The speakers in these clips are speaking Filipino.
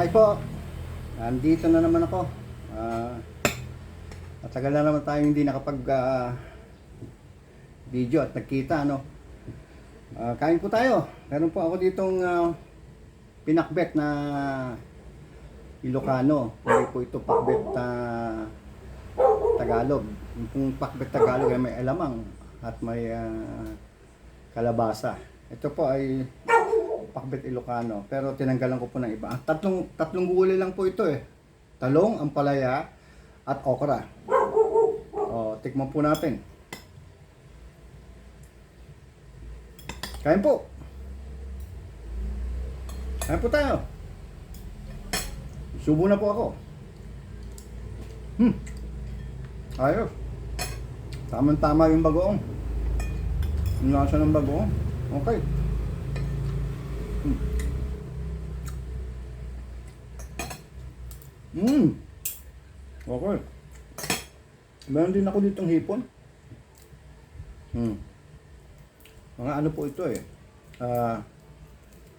Hi po, nandito na naman ako. Matagal na naman tayo hindi nakapag video at nagkita, ano. Kain po tayo. Meron po ako ditong pinakbet na Ilocano. Hindi po ito pakbet na Tagalog. Yung pakbet Tagalog ay may alamang at may kalabasa. Ito po ay pakbet Ilocano, pero tinanggalan ko po ng iba. Tatlong gulay lang po ito eh. Talong, ampalaya, at okra. O, tikman po natin. Kain po. Kain po tayo. Subo na po ako. Ayos. Tama-tama yung bagoong. Yung lasa ng bagoong. Okay. Okay. Meron din ako ditong hipon. Mga ano po ito eh.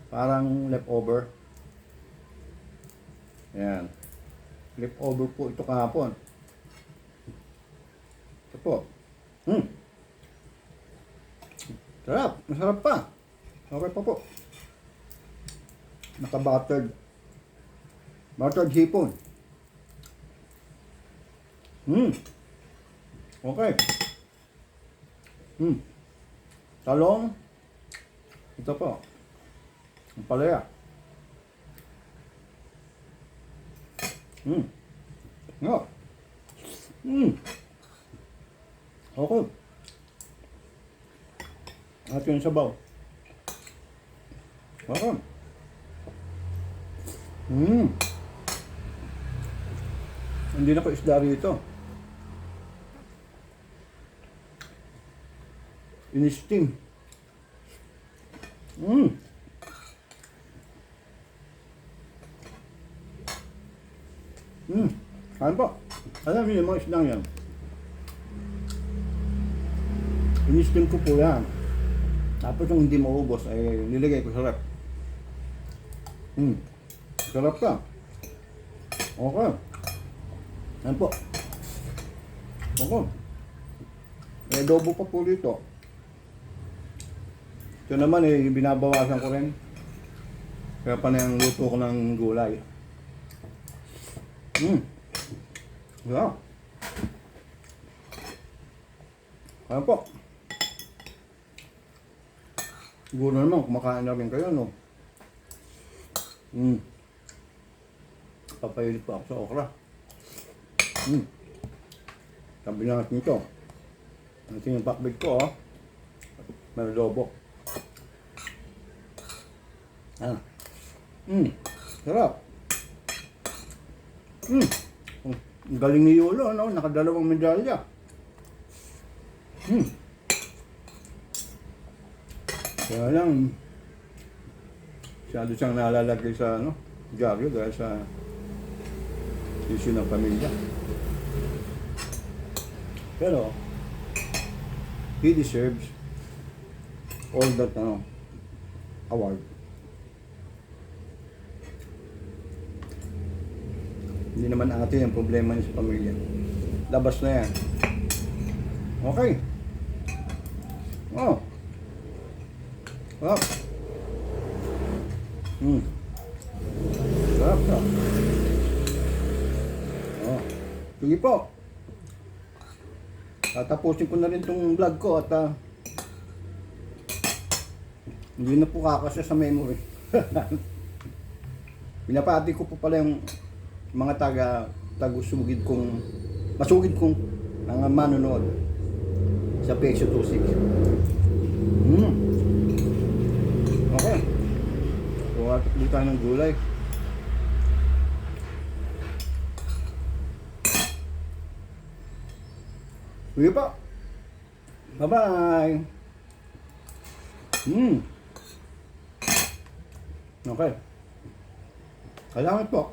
Parang leftover. Ayan. Leftover po ito kahapon. Ito po. Sarap. Masarap pa. Okay pa po. Naka-buttered. Buttered hipon. Okay. Talong. Ito po. Ang palaya. No. Okay. At yung sabaw. Okay. Hindi na ko isda rito. In-steam. Kain po. Alam niyo yung mga isdang yan. In-steam ko po yan. Tapos yung hindi maubos ay nilagay ko sa rep. Sarap ka. Okay. Yan po. Okay. May adobo pa po dito. Ito naman eh, binabawasan ko rin. Kaya pa na yung luto ko ng gulay. Yeah. Kaya po. Siguro naman, kumakain na rin kayo, no? Papayilit pa ako sa okra. Sabi na natin ito. Ito yung pakbig ko, oh. May adobo. Sarap. Ang galing ni Yulo, no? Nakadalawang medalya. Kaya lang, masyado siyang nalalagay sa, ano, dyaryo dahil sa issue ng pamilya. Pero, he deserves all that, award. Hindi naman atin yung problema niya sa pamilya. Labas na yan. Okay. Oh. Sarap. Sarap ka. Oh. Sige po. Tatapusin ko na rin itong vlog ko at hindi na po kakasya sa memory. Pinapati ko po pala yung mga masugid kong mga manonood sa Peso 26. Okay. So, dito tayo ng gulay. Sige po. Bye-bye. Okay. Salamat po.